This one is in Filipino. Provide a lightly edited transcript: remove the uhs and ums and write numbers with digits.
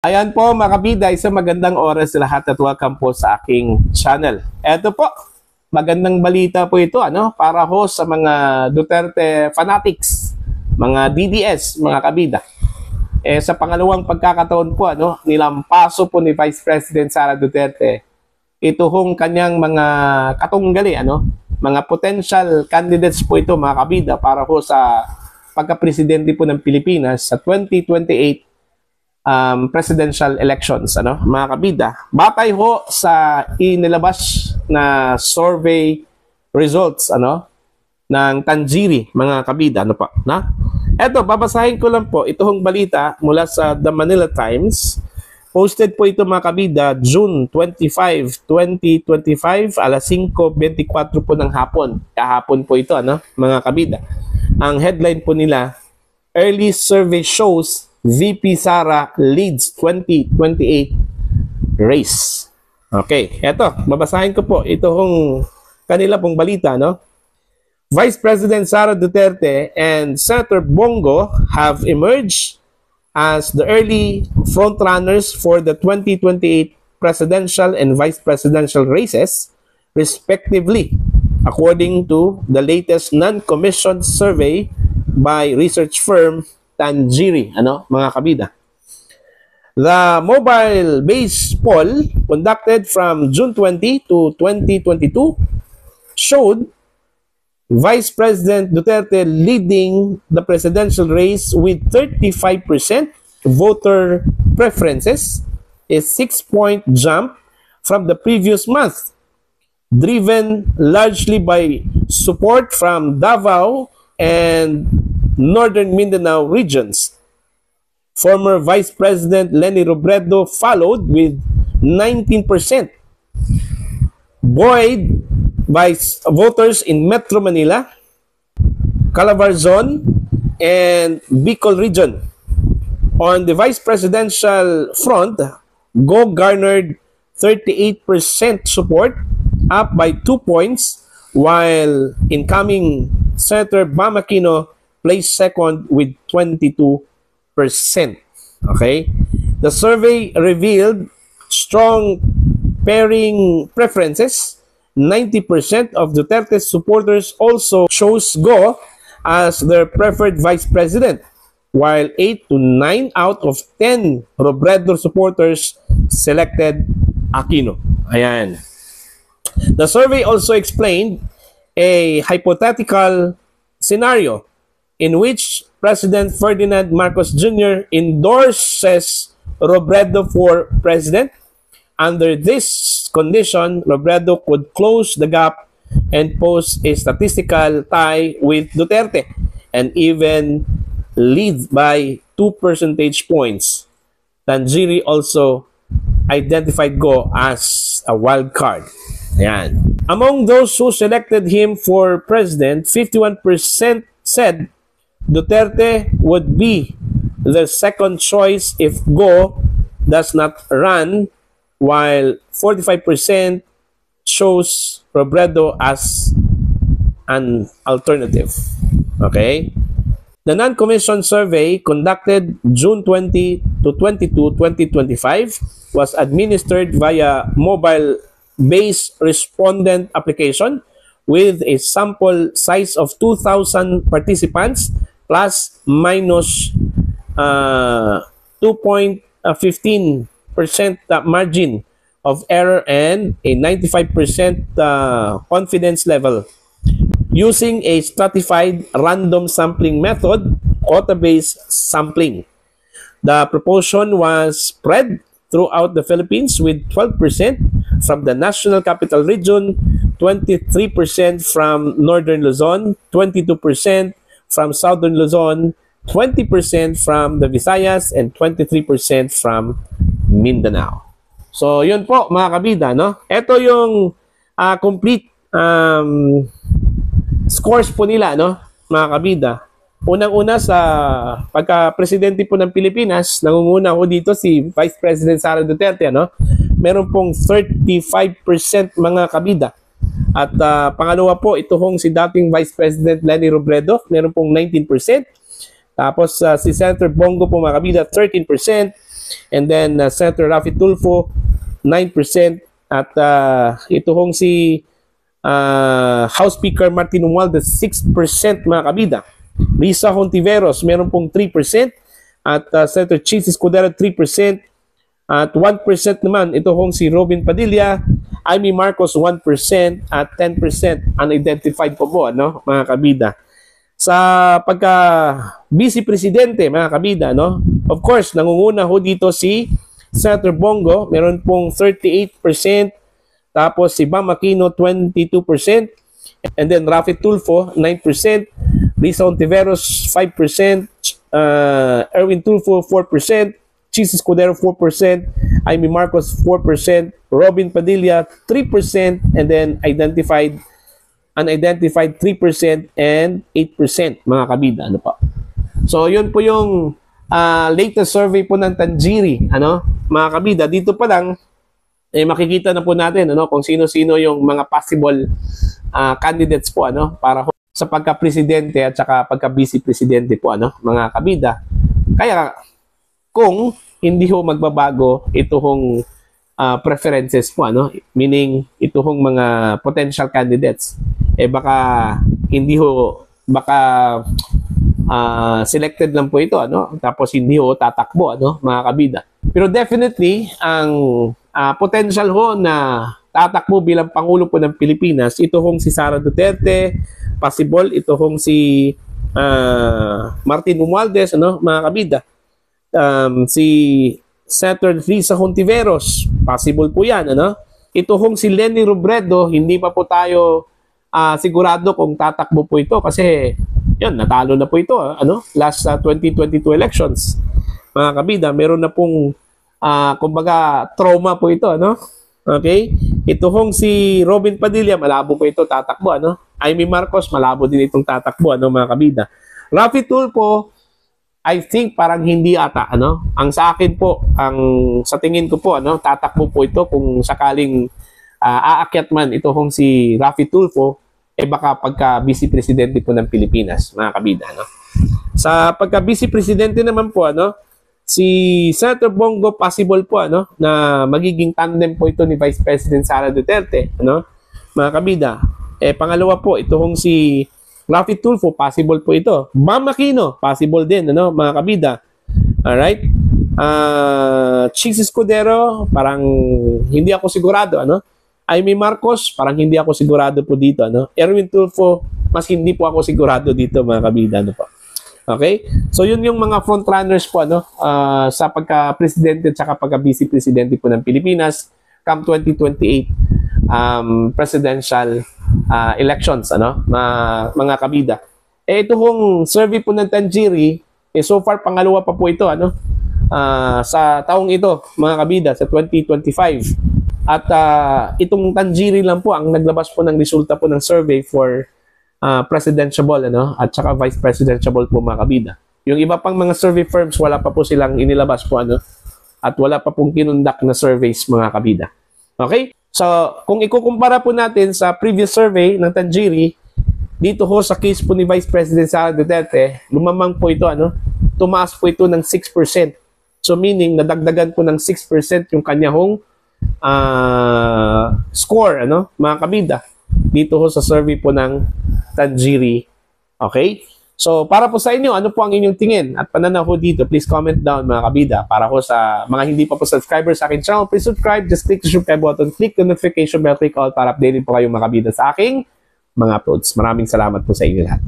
Ayan po mga kabida, isang magandang oras sa lahat at welcome po sa aking channel. Eto po, magandang balita po ito para ho sa mga Duterte fanatics, mga DDS, mga kabida. Sa pangalawang pagkakataon po, nilampaso po ni Vice President Sara Duterte ito hong kanyang mga katunggali, mga potential candidates po ito mga kabida para ho sa pagka-presidente po ng Pilipinas sa 2028 presidential elections, mga kabida. Batay ho sa inilabas na survey results, ng Tanjiri, mga kabida, Eto, babasahin ko lang po itong balita mula sa The Manila Times. Posted po ito mga kabida, June 25, 2025, alas 5:24 po ng hapon. Kahapon po ito, mga kabida. Ang headline po nila, Early Survey Shows VP Sara Leads 2028 Race. Okay, eto, babasahin ko po itong kanila pong balita, Vice President Sara Duterte and Senator Bongo have emerged as the early frontrunners for the 2028 presidential and vice presidential races, respectively, according to the latest non-commissioned survey by research firm Tanjiri, mga kabida. The mobile-based poll conducted from June 20 to 2022 showed Vice President Duterte leading the presidential race with 35% voter preferences, a 6-point jump from the previous month, driven largely by support from Davao and Northern Mindanao regions. Former Vice President Leni Robredo followed with 19%, buoyed by voters in Metro Manila, Calabarzon, and Bicol region. On the vice presidential front, Go garnered 38% support, up by 2 points, while incoming Senator Bam Aquino placed second with 22%. Okay? The survey revealed strong pairing preferences. 90% of Duterte's supporters also chose Go as their preferred vice president, while 8 to 9 out of 10 Robredo supporters selected Aquino. Ayan. The survey also explained a hypothetical scenario in which President Ferdinand Marcos Jr. endorses Robredo for president. Under this condition, Robredo could close the gap and pose a statistical tie with Duterte and even lead by 2 percentage points. Tanjiri also identified Go as a wild card. Ayan. Among those who selected him for president, 51% said Duterte would be the second choice if Go does not run, while 45% chose Robredo as an alternative. Okay? The non-commissioned survey conducted June 20 to 22, 2025 was administered via mobile-based respondent application with a sample size of 2,000 participants plus minus 2.15% margin of error and a 95% confidence level using a stratified random sampling method, quota-based sampling. The proportion was spread throughout the Philippines with 12% from the National Capital Region, 23% from Northern Luzon, 22% from Southern Luzon, 20% from the Visayas, and 23% from Mindanao. So, yun po mga kabida, Ito yung complete scores po nila, mga kabida. Unang-una sa pagka-presidente po ng Pilipinas, nangunguna ko dito si Vice President Sara Duterte, Meron pong 35% mga kabida. At pangalawa po, ito hong si dating Vice President Leni Robredo, meron pong 19%. Tapos si Senator Bongo po mga kabida, 13%. And then Senator Raffy Tulfo 9%, at ito hong si House Speaker Martin Romualdez 6% mga kabida. Risa Hontiveros meron pong 3%, at Senator Chis Escudero 3%, at 1% naman ito hong si Robin Padilla, Amy Marcos 1%, at 10% unidentified po po, ano, mga kabida. Sa pagka vice presidente mga kabida, no, of course nangunguna ho dito si Senator Bongo, meron pong 38%, tapos si Bam Aquino 22%, and then Raffy Tulfo 9%, Risa Hontiveros 5%, Erwin Tulfo 4%, Chis Escudero 4%, Amy Marcos 4%, Robin Padilla 3%, and then unidentified 3% and 8% mga kabida, ano pa. So yun po yung latest survey po ng Tanjiri, ano, mga kabida. Dito pa lang makikita na po natin, ano, kung sino-sino yung mga possible candidates po, ano, para sa pagka-presidente at saka pagka-vice presidente po, ano, mga kabida. Kaya kung hindi ho magbabago ito hong preferences po, ano, meaning ito hong mga potential candidates, baka hindi ho, baka selected lang po ito, ano, tapos hindi ho tatakbo, ano, mga kabida. Pero definitely ang potential ho na tatakbo bilang Pangulo po ng Pilipinas, ito hong si Sara Duterte, possible ito hong si Martin Romualdez, ano, mga kabida. Si Senator Risa Hontiveros, possible po yan, ano. Ito hong si Leni Robredo, hindi pa po tayo sigurado kung tatakbo po ito kasi yan, natalo na po ito, ano, last 2022 elections. Mga kabida, meron na pong kumbaga trauma po ito, ano. Okay? Ito hong si Robin Padilla, malabo po ito tatakbo, ano. Amy Marcos, malabo din itong tatakbo, ano, mga kabida. Raffy Tulfo, I think parang hindi ata, ano. Ang sa akin po, ang sa tingin ko po, ano, tatakbo po ito kung sakaling aakyat man ito hong si Raffy Tulfo, baka pagka vice presidente po ng Pilipinas, mga kabida, no? Sa pagka vice presidente naman po, ano, si Senator Bongo possible po, ano, na magiging tandem po ito ni Vice President Sara Duterte, ano, mga kabida. Pangalawa po, ito hong si Raffy Tulfo, possible po ito. Bam Aquino, possible din, ano, mga kabida. Alright? Chis Escudero, parang hindi ako sigurado, ano. Amy Marcos, parang hindi ako sigurado po dito, ano. Erwin Tulfo, mas hindi po ako sigurado dito, mga kabida, ano po. Okay? So yun yung mga frontrunners po, ano, sa pagka-presidente at saka pagka-vice-presidente po ng Pilipinas come 2028 presidential elections, ano, mga kabida. Ito hong survey po ng Tanjiri, so far pangalawa pa po ito, ano, sa taong ito, mga kabida, sa 2025. At itong Tanjiri lang po ang naglabas po ng resulta po ng survey for presidential, ano, at saka vice presidential po, mga kabida. Yung iba pang mga survey firms, wala pa po silang inilabas po, ano, at wala pa pong kinundak na surveys, mga kabida. Okay? So, kung ikukumpara po natin sa previous survey ng Tanjiri, dito ho sa case po ni Vice President Sara Duterte, lumamang po ito, ano, tumaas po ito ng 6%. So, meaning, nadagdagan po ng 6% yung kanya hong score, ano, mga kabida, dito ho sa survey po ng Tanjiri. Okay? So, para po sa inyo, ano po ang inyong tingin at pananaw ho dito, please comment down, mga kabida. Para ho sa mga hindi pa po subscribers sa aking channel, please subscribe. Just click the subscribe button, click the notification bell, click all para updated po kayo, mga kabida, sa aking mga uploads. Maraming salamat po sa inyo lahat.